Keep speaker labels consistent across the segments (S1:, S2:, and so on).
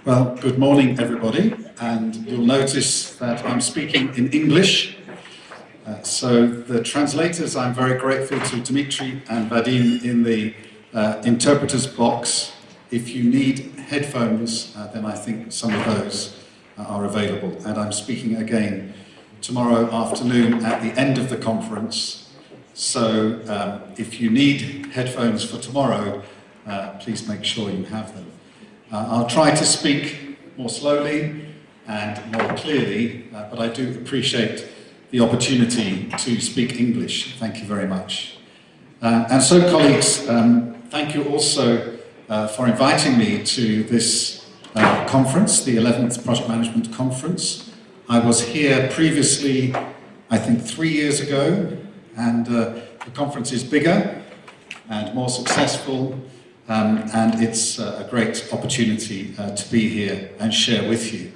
S1: Well, good morning, everybody, and you'll notice that I'm speaking in English. So the translators, I'm very grateful to Dimitri and Vadim in the interpreter's box. If you need headphones, then I think some of those are available. And I'm speaking again tomorrow afternoon at the end of the conference. So if you need headphones for tomorrow, please make sure you have them. I'll try to speak more slowly and more clearly, but I do appreciate the opportunity to speak English. Thank you very much. And so, colleagues, thank you also for inviting me to this conference, the 11th Project Management Conference. I was here previously, I think 3 years ago, and the conference is bigger and more successful. And it's a great opportunity to be here and share with you.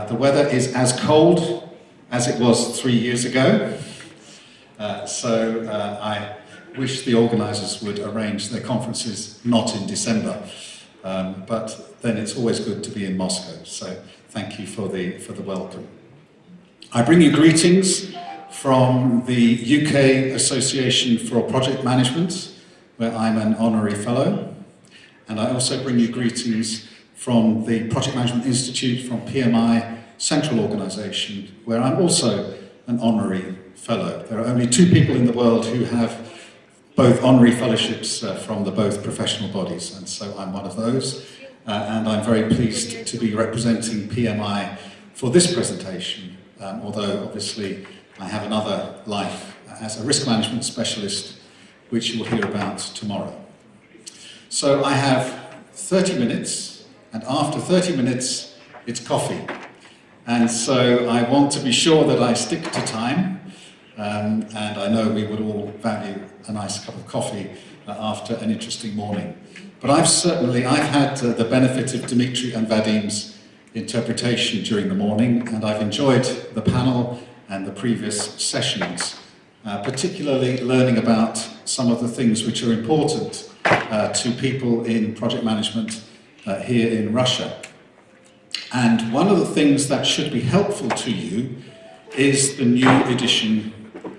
S1: The weather is as cold as it was 3 years ago, so I wish the organisers would arrange their conferences not in December, but then it's always good to be in Moscow, so thank you for the welcome. I bring you greetings from the UK Association for Project Management, where I'm an honorary fellow, and I also bring you greetings from the Project Management Institute from PMI Central Organisation, where I'm also an honorary fellow. There are only 2 people in the world who have both honorary fellowships from the both professional bodies, and so I'm one of those, and I'm very pleased to be representing PMI for this presentation, although obviously I have another life as a risk management specialist, which you will hear about tomorrow. So I have 30 minutes, and after 30 minutes, it's coffee. And so I want to be sure that I stick to time, and I know we would all value a nice cup of coffee after an interesting morning. But I've had the benefit of Dimitri and Vadim's interpretation during the morning, and I've enjoyed the panel and the previous sessions. Particularly learning about some of the things which are important to people in project management here in Russia. And one of the things that should be helpful to you is the new edition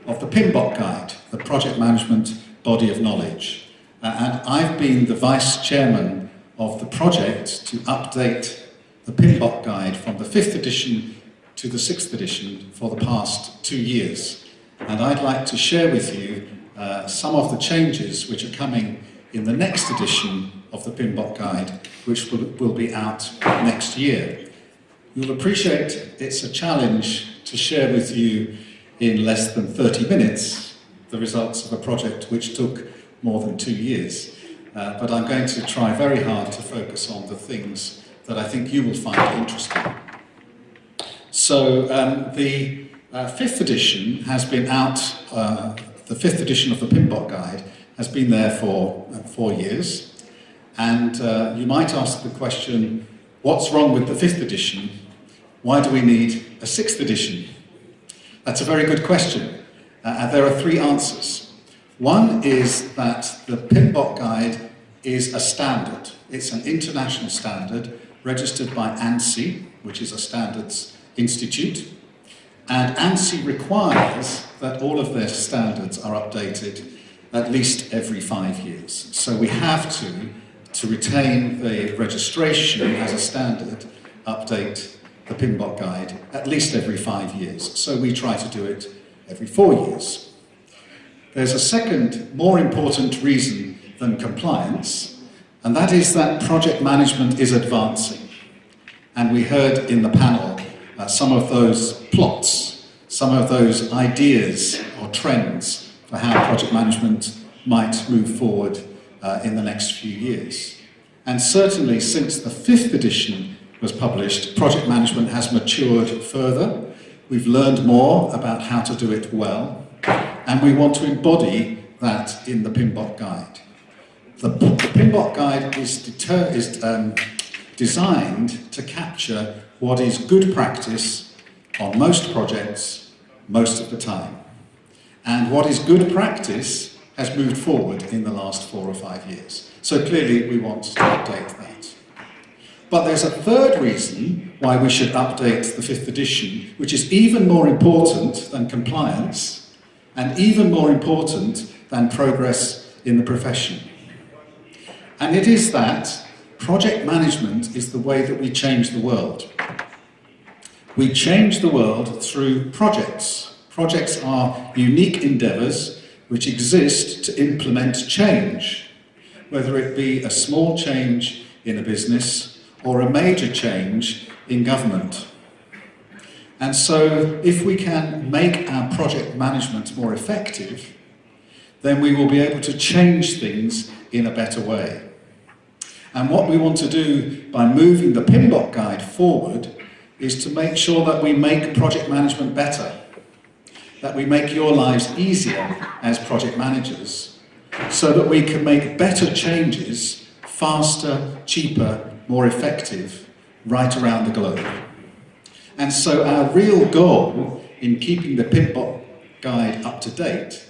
S1: of the PMBok guide, the Project Management Body of Knowledge. And I've been the vice chairman of the project to update the PMBok guide from the 5th edition to the 6th edition for the past 2 years. And I'd like to share with you some of the changes which are coming in the next edition of the PMBok guide, which will be out next year. You'll appreciate it's a challenge to share with you in less than 30 minutes the results of a project which took more than 2 years. But I'm going to try very hard to focus on the things that I think you will find interesting. So the 5th edition has been out, the 5th edition of the PMBok guide has been there for 4 years. And you might ask the question, what's wrong with the 5th edition? Why do we need a 6th edition? That's a very good question. And there are 3 answers. One is that the PMBok guide is a standard. It's an international standard registered by ANSI, which is a standards institute. And ANSI requires that all of their standards are updated at least every 5 years. So we have to retain the registration as a standard, update the PMBok guide at least every 5 years. So we try to do it every 4 years. There's a second, more important reason than compliance, and that is that project management is advancing. And we heard in the panel some of those plots, some of those ideas or trends for how project management might move forward in the next few years. And certainly since the 5th edition was published, project management has matured further. We've learned more about how to do it well, and we want to embody that in the PMBok guide. The PMBok guide is designed to capture what is good practice on most projects, most of the time. And what is good practice has moved forward in the last 4 or 5 years. So clearly we want to update that. But there's a third reason why we should update the 5th edition, which is even more important than compliance and even more important than progress in the profession. And it is that project management is the way that we change the world. We change the world through projects. Projects are unique endeavours which exist to implement change, whether it be a small change in a business or a major change in government. And so if we can make our project management more effective, then we will be able to change things in a better way. And what we want to do by moving the PMBok guide forward is to make sure that we make project management better, that we make your lives easier as project managers, so that we can make better changes faster, cheaper, more effective, right around the globe. And so our real goal in keeping the PMBok guide up to date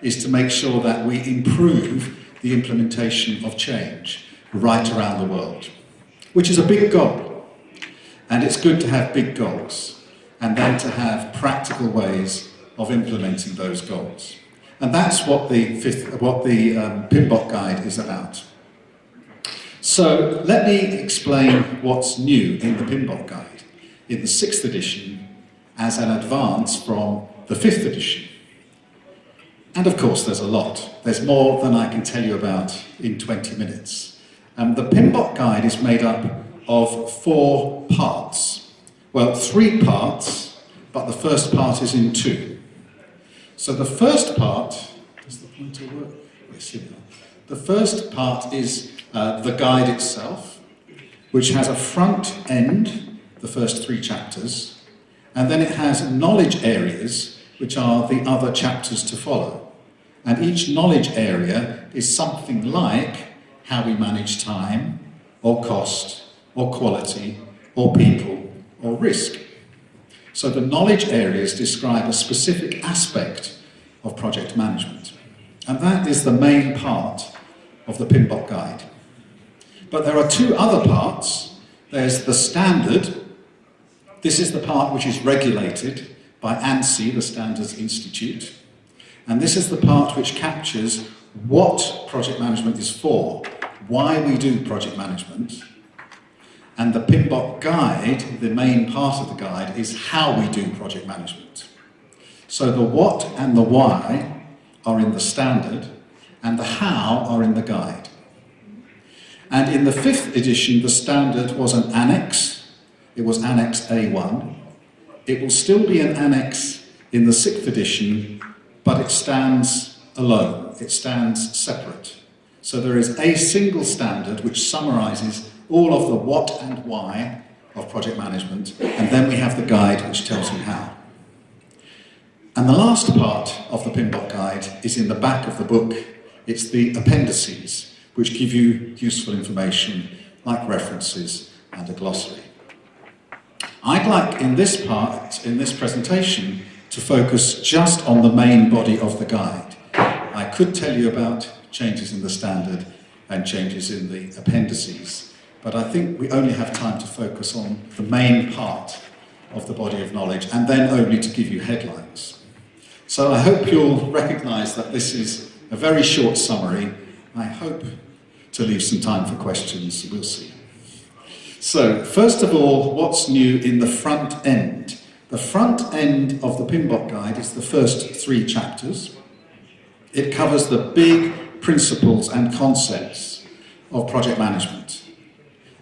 S1: is to make sure that we improve the implementation of change right around the world, which is a big goal. And it's good to have big goals and then to have practical ways of implementing those goals. And that's what the PMBok guide is about. So let me explain what's new in the PMBok guide in the 6th edition as an advance from the 5th edition. And of course there's a lot. There's more than I can tell you about in 20 minutes. The PMBok guide is made up of 4 parts. Well, 3 parts, but the first part is in 2. So the first part, does the pointer work? Yes, here we are. The first part is the guide itself, which has a front end, the first 3 chapters, and then it has knowledge areas, which are the other chapters to follow. And each knowledge area is something like how we manage time, or cost, or quality, or people, or risk. So the knowledge areas describe a specific aspect of project management. And that is the main part of the PMBok guide. But there are 2 other parts. There's the standard. This is the part which is regulated by ANSI, the Standards Institute. And this is the part which captures what project management is for, why we do project management. And the PMBok guide, the main part of the guide, is how we do project management. So the what and the why are in the standard, and the how are in the guide. And in the 5th edition, the standard was an annex. It was Annex A1. It will still be an annex in the 6th edition, but it stands alone. It stands separate. So there is a single standard which summarizes all of the what and why of project management, and then we have the guide which tells you how. And the last part of the PMBok guide is in the back of the book. It's the appendices, which give you useful information like references and a glossary. I'd like in this part, in this presentation, to focus just on the main body of the guide. I could tell you about changes in the standard and changes in the appendices, but I think we only have time to focus on the main part of the body of knowledge, and then only to give you headlines. So I hope you'll recognise that this is a very short summary. I hope to leave some time for questions, we'll see. So, first of all, what's new in the front end? The front end of the PMBok guide is the first 3 chapters. It covers the big principles and concepts of project management.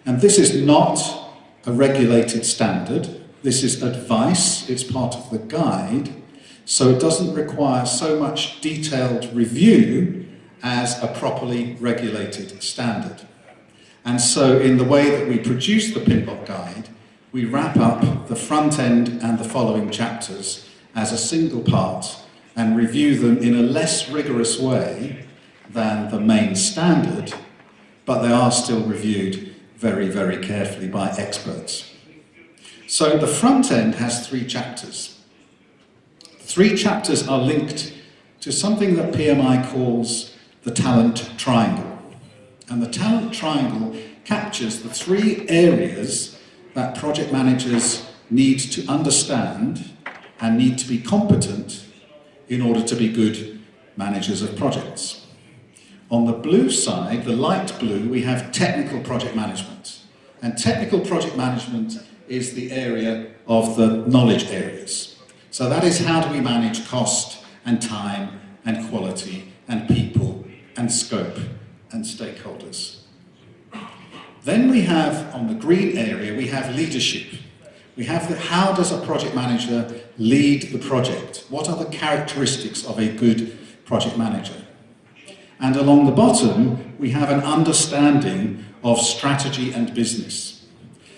S1: And this is not a regulated standard. This is advice. It's part of the guide. So it doesn't require so much detailed review as a properly regulated standard. And so in the way that we produce the PMBok guide, we wrap up the front end and the following chapters as a single part and review them in a less rigorous way than the main standard, but they are still reviewed very, very carefully by experts. So the front end has 3 chapters. 3 chapters are linked to something that PMI calls the talent triangle. And the talent triangle captures the 3 areas that project managers need to understand and need to be competent in order to be good managers of projects. On the blue side, the light blue, we have technical project management. And technical project management is the area of the knowledge areas. So that is, how do we manage cost and time and quality and people and scope and stakeholders. Then we have, on the green area, we have leadership. We have how does a project manager lead the project? What are the characteristics of a good project manager? And along the bottom, we have an understanding of strategy and business.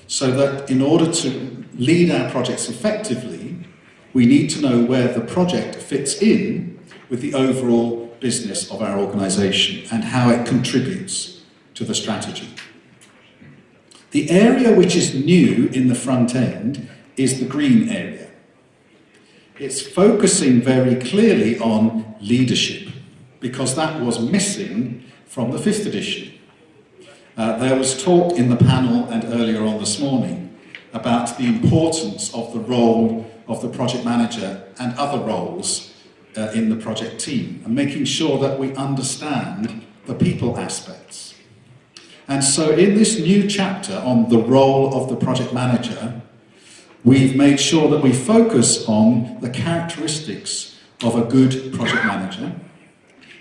S1: So that in order to lead our projects effectively, we need to know where the project fits in with the overall business of our organisation and how it contributes to the strategy. The area which is new in the front end is the green area. It's focusing very clearly on leadership, because that was missing from the 5th edition. There was talk in the panel and earlier on this morning about the importance of the role of the project manager and other roles in the project team, and making sure that we understand the people aspects. And so in this new chapter on the role of the project manager, we've made sure that we focus on the characteristics of a good project manager,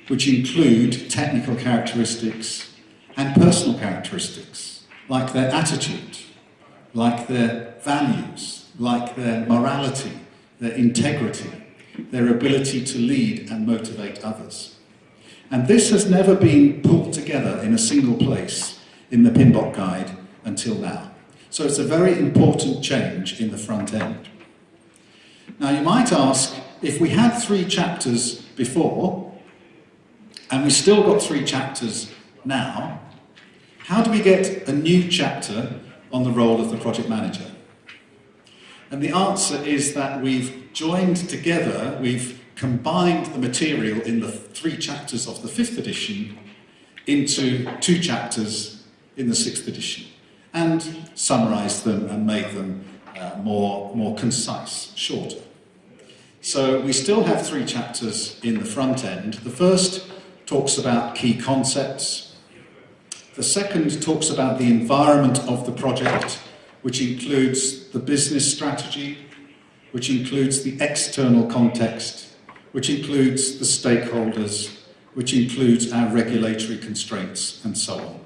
S1: which include technical characteristics and personal characteristics, like their attitude, like their values, like their morality, their integrity, their ability to lead and motivate others. And this has never been pulled together in a single place in the PMBok guide until now. So it's a very important change in the front end. Now you might ask, if we had 3 chapters before, and we still got 3 chapters now, how do we get a new chapter on the role of the project manager? And the answer is that we've joined together, we've combined the material in the 3 chapters of the 5th edition into 2 chapters in the 6th edition, and summarised them and made them more concise, shorter. So we still have 3 chapters in the front end. The first talks about key concepts. The second talks about the environment of the project, which includes the business strategy, which includes the external context, which includes the stakeholders, which includes our regulatory constraints, and so on.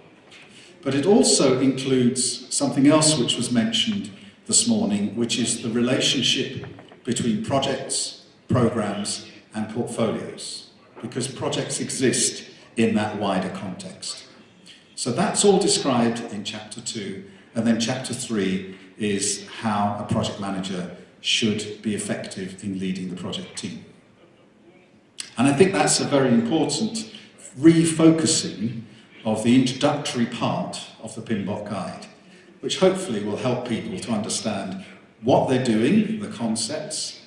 S1: But it also includes something else which was mentioned this morning, which is the relationship between projects, programs, and portfolios, because projects exist in that wider context. So that's all described in Chapter 2, and then Chapter 3 is how a project manager should be effective in leading the project team. And I think that's a very important refocusing of the introductory part of the PMBok guide, which hopefully will help people to understand what they're doing, the concepts,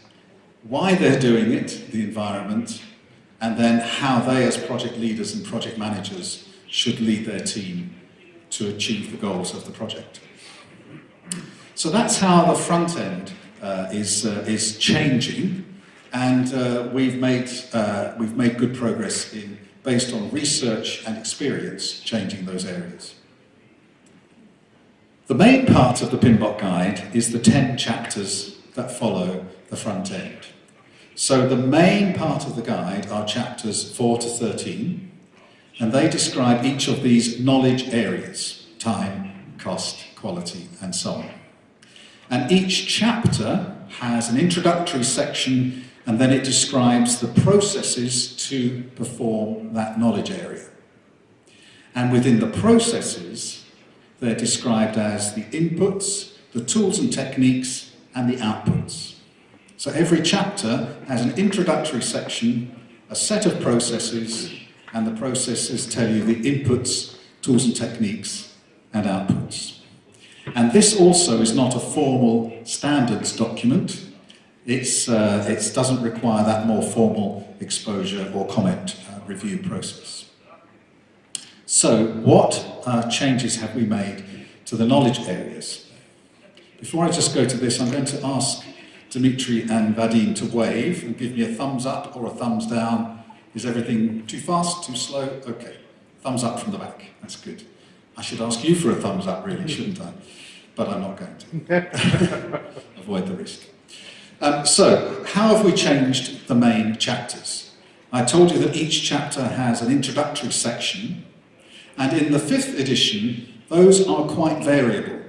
S1: why they're doing it, the environment, and then how they as project leaders and project managers should lead their team to achieve the goals of the project. So that's how the front end is changing, and we've made good progress based on research and experience changing those areas. The main part of the PMBok guide is the 10 chapters that follow the front end. So the main part of the guide are chapters 4 to 13, and they describe each of these knowledge areas: time, cost, quality, and so on. And each chapter has an introductory section, and then it describes the processes to perform that knowledge area. And within the processes, they're described as the inputs, the tools and techniques, and the outputs. So every chapter has an introductory section, a set of processes, and the processes tell you the inputs, tools and techniques, and outputs. And this also is not a formal standards document. It doesn't require that more formal exposure or comment review process. So, what changes have we made to the knowledge areas? Before I just go to this, I'm going to ask Dimitri and Vadim to wave and give me a thumbs up or a thumbs down. Is everything too fast, too slow? Okay. Thumbs up from the back. That's good. I should ask you for a thumbs up, really, shouldn't I? But I'm not going to. Avoid the risk. So, how have we changed the main chapters? I told you that each chapter has an introductory section, and in the 5th edition, those are quite variable.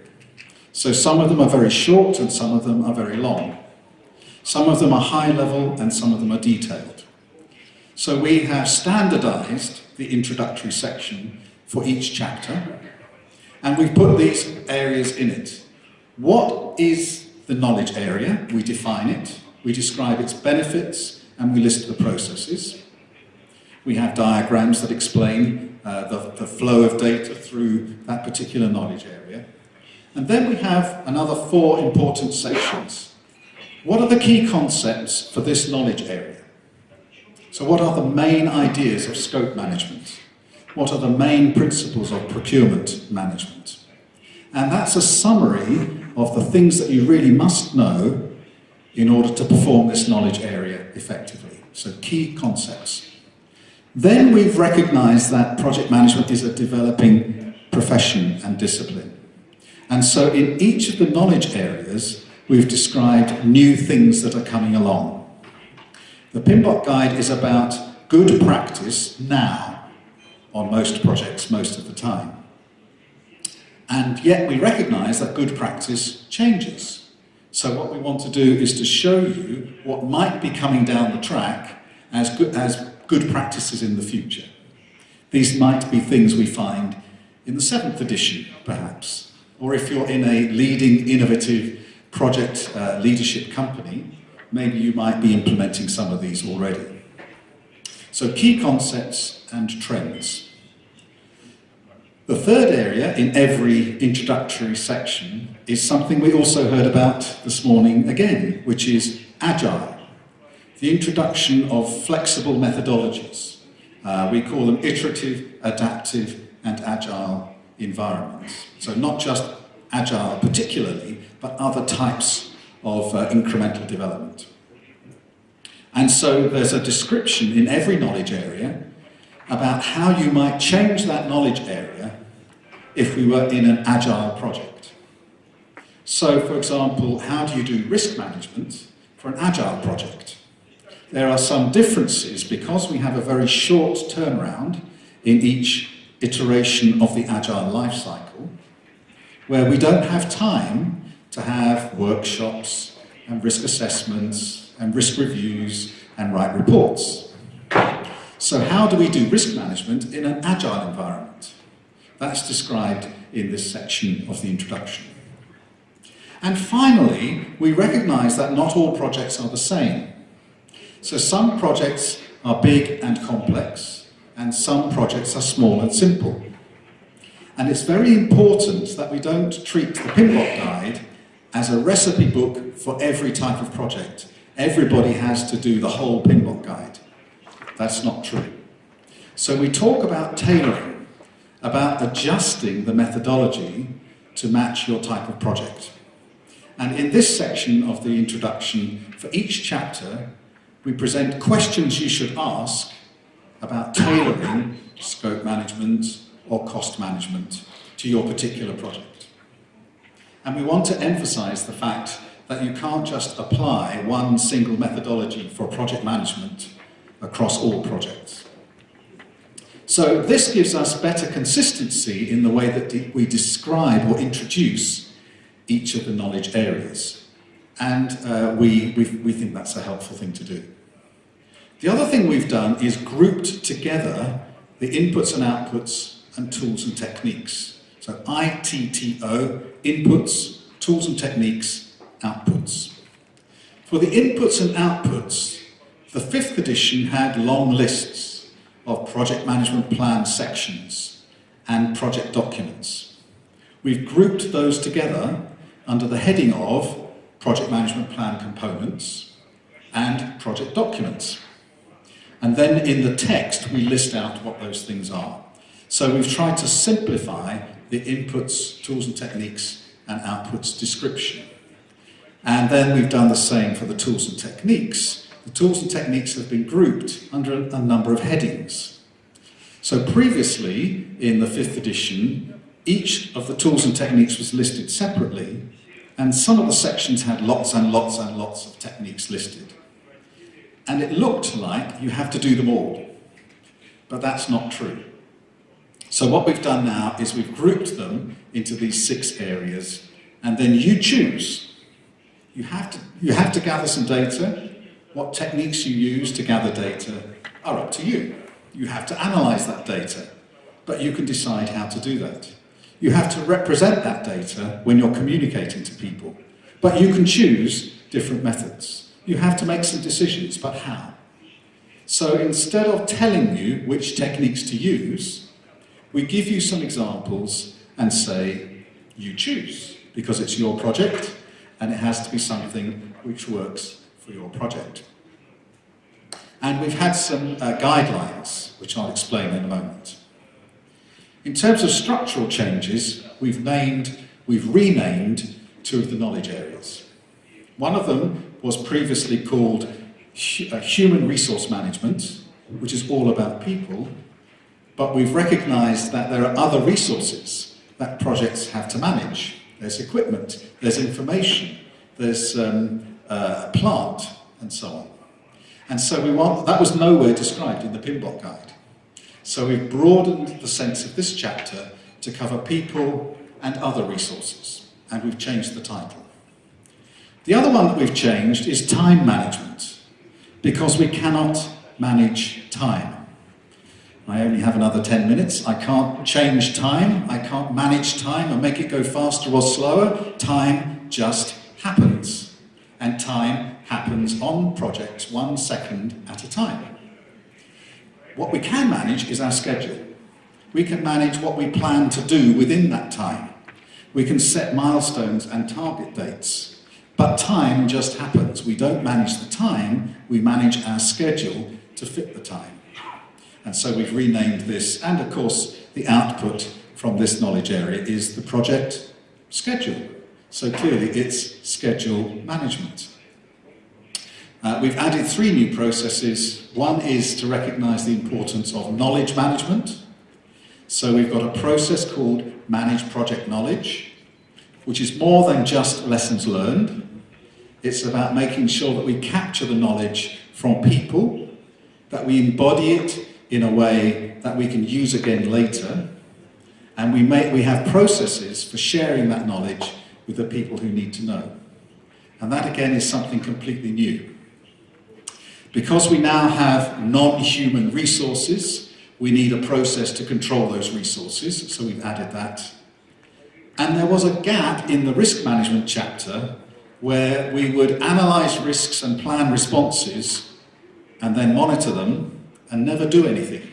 S1: So some of them are very short and some of them are very long. Some of them are high level and some of them are detailed. So we have standardized the introductory section for each chapter, and we've put these areas in it. What is the knowledge area? We define it, we describe its benefits, and we list the processes. We have diagrams that explain the flow of data through that particular knowledge area. And then we have another 4 important sections. What are the key concepts for this knowledge area? So what are the main ideas of scope management? What are the main principles of procurement management? And that's a summary of the things that you really must know in order to perform this knowledge area effectively. So key concepts. Then we've recognized that project management is a developing profession and discipline. And so in each of the knowledge areas, we've described new things that are coming along. The PMBok guide is about good practice now on most projects, most of the time. And yet we recognize that good practice changes. So what we want to do is to show you what might be coming down the track as good practices in the future. These might be things we find in the 7th edition, perhaps. Or if you're in a leading, innovative project leadership company, maybe you might be implementing some of these already. So key concepts and trends. The third area in every introductory section is something we also heard about this morning again, which is agile. The introduction of flexible methodologies. We call them iterative, adaptive, and agile environments. So not just agile particularly, but other types of incremental development. And so there's a description in every knowledge area about how you might change that knowledge area if we were in an agile project. So, for example, how do you do risk management for an agile project? There are some differences because we have a very short turnaround in each iteration of the agile life cycle, where we don't have time to have workshops and risk assessments and risk reviews and write reports. So how do we do risk management in an agile environment? That's described in this section of the introduction. And finally, we recognize that not all projects are the same. So some projects are big and complex, and some projects are small and simple. And it's very important that we don't treat the PMBok guide as a recipe book for every type of project. Everybody has to do the whole PMBok guide. That's not true. So we talk about tailoring, about adjusting the methodology to match your type of project. And in this section of the introduction, for each chapter, we present questions you should ask about tailoring scope management or cost management to your particular project. And we want to emphasize the fact that you can't just apply one single methodology for project management across all projects. So this gives us better consistency in the way that we describe or introduce each of the knowledge areas. And we think that's a helpful thing to do. The other thing we've done is grouped together the inputs and outputs and tools and techniques. So ITTO, inputs, tools and techniques, outputs. For the inputs and outputs, the 5th edition had long lists of project management plan sections and project documents. We've grouped those together under the heading of project management plan components and project documents. And then in the text, we list out what those things are. So we've tried to simplify the inputs, tools and techniques, and outputs description. And then we've done the same for the tools and techniques. The tools and techniques have been grouped under a number of headings. So previously, in the 5th edition, each of the tools and techniques was listed separately, and some of the sections had lots and lots and lots of techniques listed. And it looked like you have to do them all, but that's not true. So what we've done now is we've grouped them into these 6 areas, and then you choose. You have to gather some data. What techniques you use to gather data are up to you. You have to analyze that data, but you can decide how to do that. You have to represent that data when you're communicating to people, but you can choose different methods. You have to make some decisions, but how? So instead of telling you which techniques to use, we give you some examples and say, you choose, because it's your project and it has to be something which works for your project. And we've had some guidelines, which I'll explain in a moment. In terms of structural changes, we've renamed 2 of the knowledge areas. One of them was previously called human resource management, which is all about people, but we've recognized that there are other resources that projects have to manage. There's equipment, there's information, there's a plant, and so on. And so that was nowhere described in the PMBok guide. So we've broadened the sense of this chapter to cover people and other resources, and we've changed the title. The other one that we've changed is time management, because we cannot manage time. I only have another 10 minutes. I can't change time, I can't manage time and make it go faster or slower. Time just happens. And time happens on projects 1 second at a time. What we can manage is our schedule. We can manage what we plan to do within that time. We can set milestones and target dates. But time just happens. We don't manage the time, we manage our schedule to fit the time. And so we've renamed this, and of course the output from this knowledge area is the project schedule. So clearly it's schedule management. We've added 3 new processes. One is to recognise the importance of knowledge management. So we've got a process called Manage Project Knowledge, which is more than just lessons learned. It's about making sure that we capture the knowledge from people, that we embody it in a way that we can use again later, and we have processes for sharing that knowledge with the people who need to know. And that again is something completely new. Because we now have non-human resources, we need a process to control those resources, so we've added that. And there was a gap in the risk management chapter where we would analyse risks and plan responses and then monitor them and never do anything.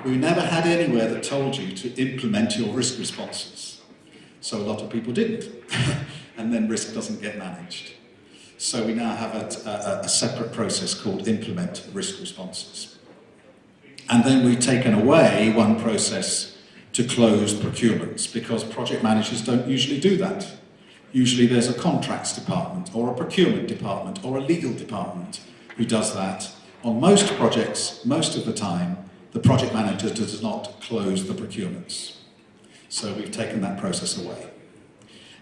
S1: We never had anywhere that told you to implement your risk responses. So a lot of people didn't, and then risk doesn't get managed. So we now have a separate process called Implement Risk Responses. And then we've taken away one process to close procurements, because project managers don't usually do that. Usually there's a contracts department, or a procurement department, or a legal department who does that. On most projects, most of the time, the project manager does not close the procurements. So we've taken that process away.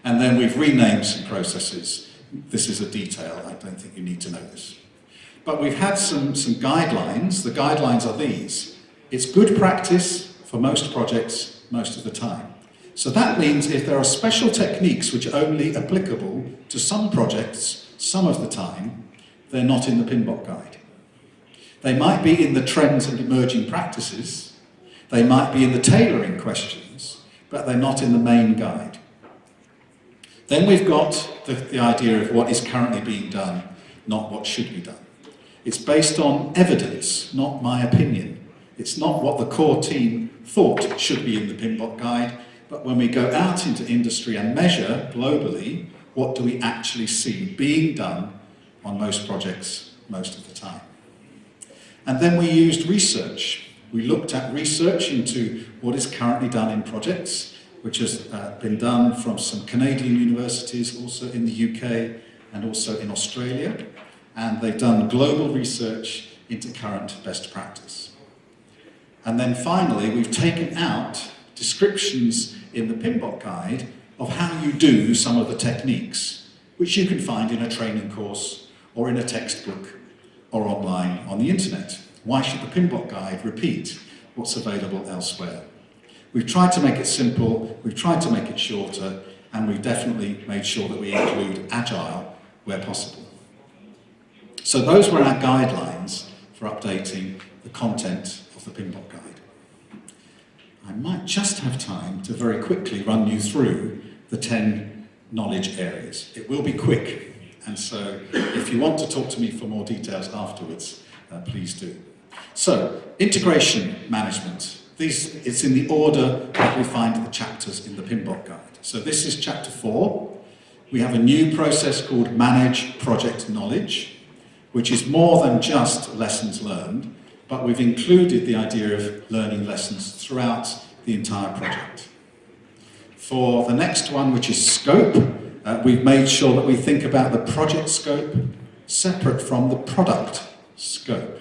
S1: And then we've renamed some processes. This is a detail, I don't think you need to know this. But we've had some guidelines. The guidelines are these. It's good practice for most projects most of the time. So that means if there are special techniques which are only applicable to some projects some of the time, they're not in the PMBok guide. They might be in the trends and emerging practices, they might be in the tailoring questions, but they're not in the main guide. Then we've got the idea of what is currently being done, not what should be done. It's based on evidence, not my opinion. It's not what the core team thought should be in the PMBok guide, but when we go out into industry and measure globally, what do we actually see being done on most projects most of the time? And then we used research. We looked at research into what is currently done in projects, which has been done from some Canadian universities, also in the UK and also in Australia. And they've done global research into current best practice. And then finally, we've taken out descriptions in the PMBok guide of how you do some of the techniques, which you can find in a training course or in a textbook or online on the internet. Why should the PMBok guide repeat what's available elsewhere? We've tried to make it simple, we've tried to make it shorter, and we've definitely made sure that we include Agile where possible. So those were our guidelines for updating the content of the PMBok guide. I might just have time to very quickly run you through the 10 knowledge areas. It will be quick, and so if you want to talk to me for more details afterwards, please do. So, integration management. It's in the order that we find the chapters in the PMBok guide. So this is chapter 4. We have a new process called Manage Project Knowledge, which is more than just lessons learned, but we've included the idea of learning lessons throughout the entire project. For the next one, which is scope, we've made sure that we think about the project scope separate from the product scope.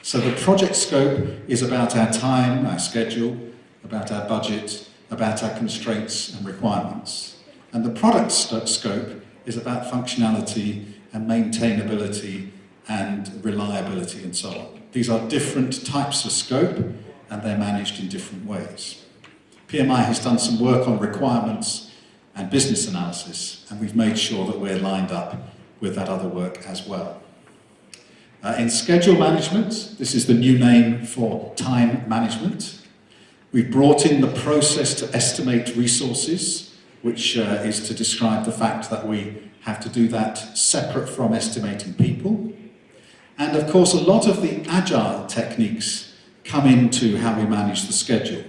S1: So the project scope is about our time, our schedule, about our budget, about our constraints and requirements. And the product scope is about functionality and maintainability and reliability and so on. These are different types of scope, and they're managed in different ways. PMI has done some work on requirements and business analysis, and we've made sure that we're lined up with that other work as well. In schedule management, this is the new name for time management. We've brought in the process to estimate resources, which is to describe the fact that we have to do that separate from estimating people. And of course, a lot of the agile techniques come into how we manage the schedule.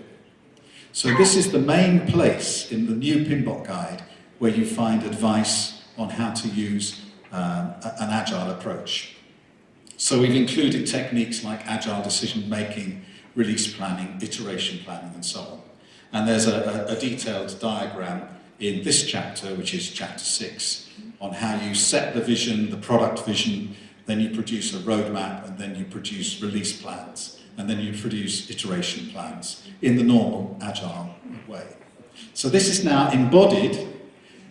S1: So this is the main place in the new PMBok guide where you find advice on how to use an agile approach. So we've included techniques like agile decision making, release planning, iteration planning, and so on. And there's a detailed diagram in this chapter, which is chapter 6, on how you set the vision, the product vision, then you produce a roadmap, and then you produce release plans, and then you produce iteration plans in the normal agile way. So this is now embodied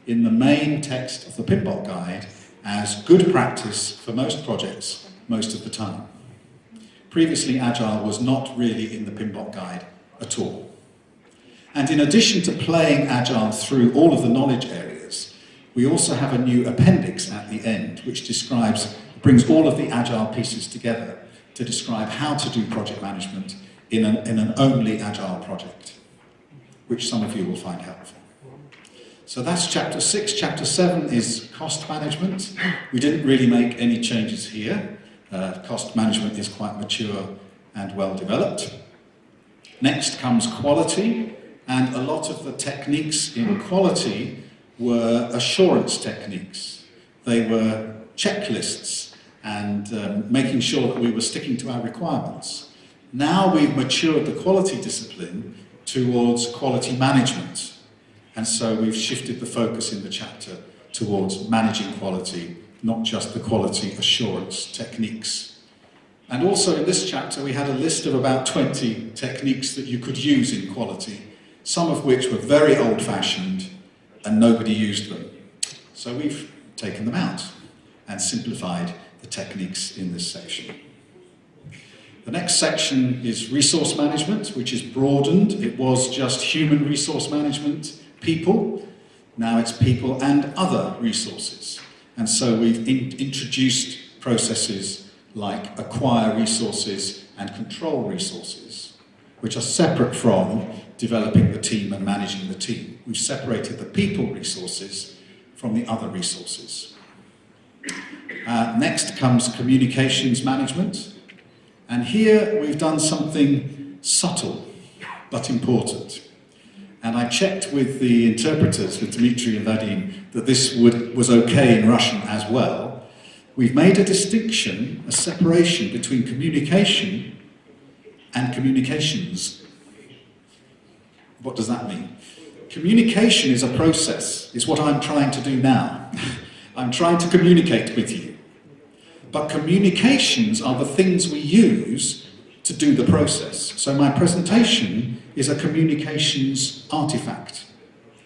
S1: in the main text of the PMBok guide as good practice for most projects most of the time. Previously, agile was not really in the PMBok guide at all. And in addition to playing agile through all of the knowledge areas, we also have a new appendix at the end, which brings all of the agile pieces together to describe how to do project management in an only agile project, which some of you will find helpful. So that's chapter 6. Chapter 7 is cost management. We didn't really make any changes here. Cost management is quite mature and well developed. Next comes quality, and a lot of the techniques in quality were assurance techniques. They were checklists and making sure that we were sticking to our requirements. Now we've matured the quality discipline towards quality management, and so we've shifted the focus in the chapter towards managing quality, not just the quality assurance techniques. And also in this chapter we had a list of about 20 techniques that you could use in quality, some of which were very old-fashioned and nobody used them. So we've taken them out and simplified the techniques in this section. The next section is resource management, which is broadened. It was just human resource management, people. Now it's people and other resources. And so we've introduced processes like acquire resources and control resources, which are separate from developing the team and managing the team. We've separated the people resources from the other resources. Next comes communications management. And here we've done something subtle but important. And I checked with the interpreters, with Dmitry and Vadim, that this was okay in Russian as well. We've made a distinction, a separation between communication and communications. What does that mean? Communication is a process. It's what I'm trying to do now. I'm trying to communicate with you. But communications are the things we use to do the process. So my presentation is a communications artifact.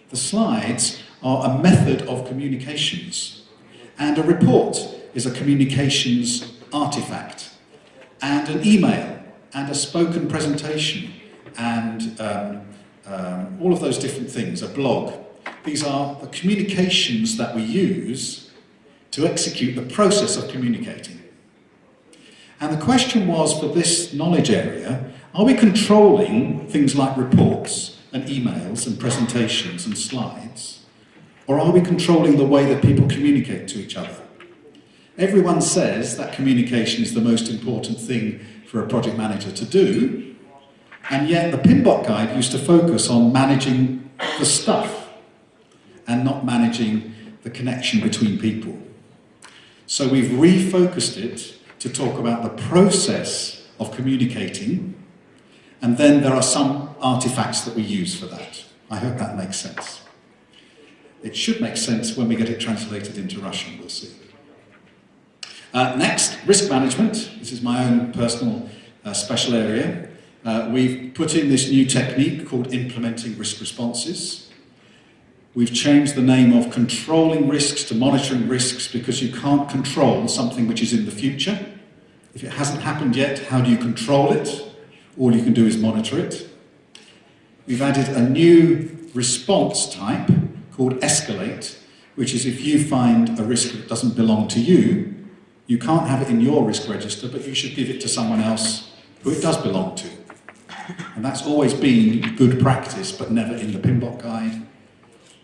S1: The slides are a method of communications. And a report is a communications artifact. And an email, and a spoken presentation, and all of those different things, a blog. These are the communications that we use to execute the process of communicating. And the question was, for this knowledge area, are we controlling things like reports and emails and presentations and slides? Or are we controlling the way that people communicate to each other? Everyone says that communication is the most important thing for a project manager to do, and yet the PMBok guide used to focus on managing the stuff and not managing the connection between people. So we've refocused it to talk about the process of communicating, and then there are some artifacts that we use for that. I hope that makes sense. It should make sense when we get it translated into Russian, we'll see. Next, risk management. This is my own personal special area. We've put in this new technique called implementing risk responses. We've changed the name of controlling risks to monitoring risks, because you can't control something which is in the future. If it hasn't happened yet, how do you control it? All you can do is monitor it. We've added a new response type called escalate, which is if you find a risk that doesn't belong to you, you can't have it in your risk register, but you should give it to someone else who it does belong to. And that's always been good practice, but never in the PMBok guide.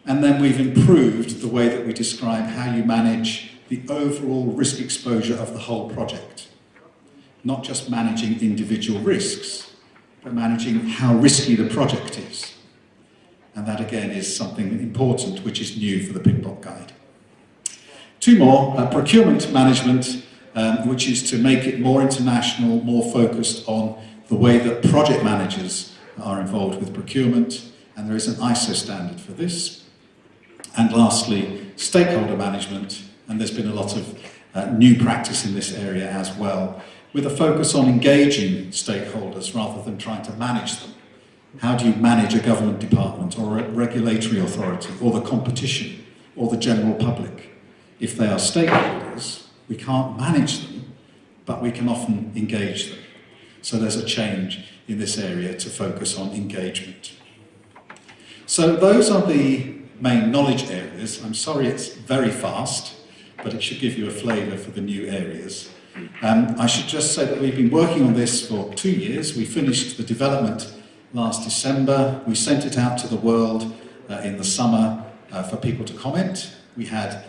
S1: And then we've improved the way that we describe how you manage the overall risk exposure of the whole project. Not just managing individual risks, but managing how risky the project is. And that again is something important which is new for the PMBok guide. Two more, procurement management, which is to make it more international, more focused on the way that project managers are involved with procurement, and there is an ISO standard for this. And lastly, stakeholder management, and there's been a lot of new practice in this area as well, with a focus on engaging stakeholders rather than trying to manage them. How do you manage a government department or a regulatory authority or the competition or the general public? If they are stakeholders, we can't manage them, but we can often engage them. So there's a change in this area to focus on engagement. So those are the main knowledge areas. I'm sorry it's very fast, but it should give you a flavour for the new areas. I should just say that we've been working on this for 2 years. We finished the development last December. We sent it out to the world in the summer for people to comment. We had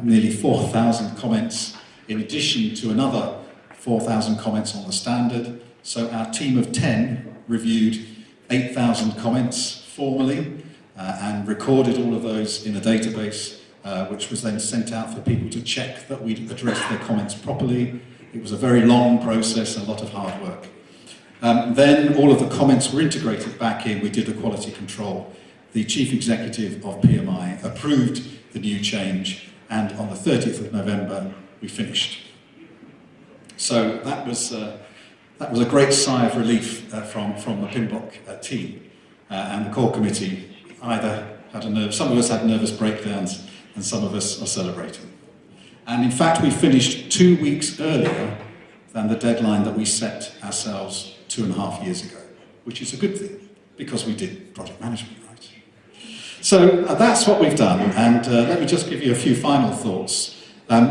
S1: nearly 4,000 comments in addition to another 4,000 comments on the standard. So our team of 10 reviewed 8,000 comments formally and recorded all of those in a database, which was then sent out for people to check that we'd addressed their comments properly. It was a very long process, a lot of hard work. Then all of the comments were integrated back in. We did the quality control. The chief executive of PMI approved the new change, and on the 30th of November, we finished. So that was a great sigh of relief from the PMBok team. And the core committee either had some of us had nervous breakdowns, and some of us are celebrating. And in fact, we finished 2 weeks earlier than the deadline that we set ourselves 2.5 years ago, which is a good thing, because we did project management right. So that's what we've done, and let me just give you a few final thoughts.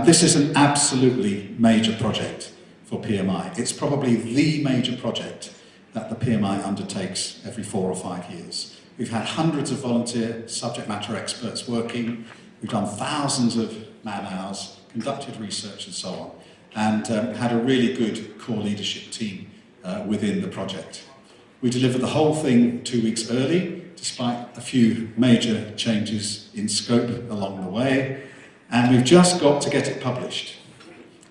S1: This is an absolutely major project for PMI. It's probably the major project that the PMI undertakes every 4 or 5 years. We've had hundreds of volunteer subject matter experts working. We've done thousands of man-hours, conducted research and so on, and had a really good core leadership team within the project. We delivered the whole thing 2 weeks early, despite a few major changes in scope along the way, and we've just got to get it published.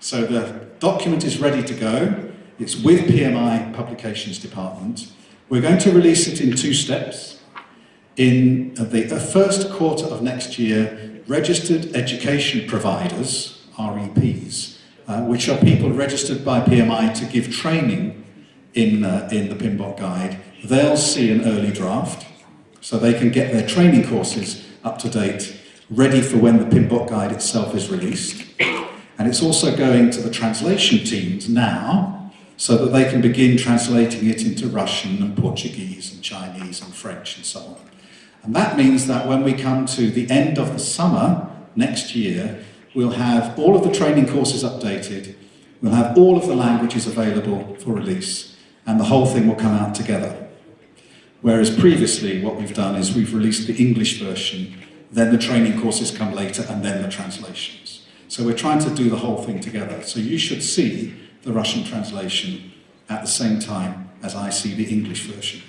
S1: So the document is ready to go. It's with PMI Publications Department. We're going to release it in 2 steps. In the first quarter of next year, registered education providers, REPs, which are people registered by PMI to give training in the PMBok guide, they'll see an early draft, so they can get their training courses up to date, ready for when the PMBok guide itself is released. And it's also going to the translation teams now, so that they can begin translating it into Russian and Portuguese and Chinese and French and so on. And that means that when we come to the end of the summer next year, we'll have all of the training courses updated, we'll have all of the languages available for release, and the whole thing will come out together. Whereas previously what we've done is we've released the English version, then the training courses come later, and then the translations. So we're trying to do the whole thing together. So you should see the Russian translation at the same time as I see the English version,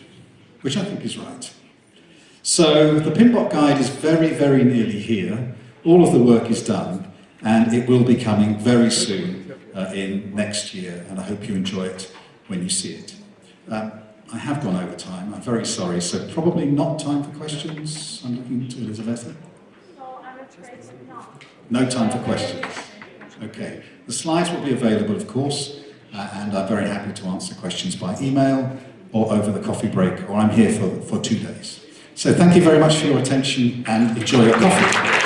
S1: which I think is right. So the PMBok guide is very, very nearly here. All of the work is done, and it will be coming very soon in next year, and I hope you enjoy it when you see it. I have gone over time, I'm very sorry, so probably not time for questions. I'm looking to Elizaveta.
S2: No, I'm afraid not.
S1: No time for questions. Okay. The slides will be available, of course, and I'm very happy to answer questions by email or over the coffee break, or I'm here for 2 days. So thank you very much for your attention and enjoy your coffee.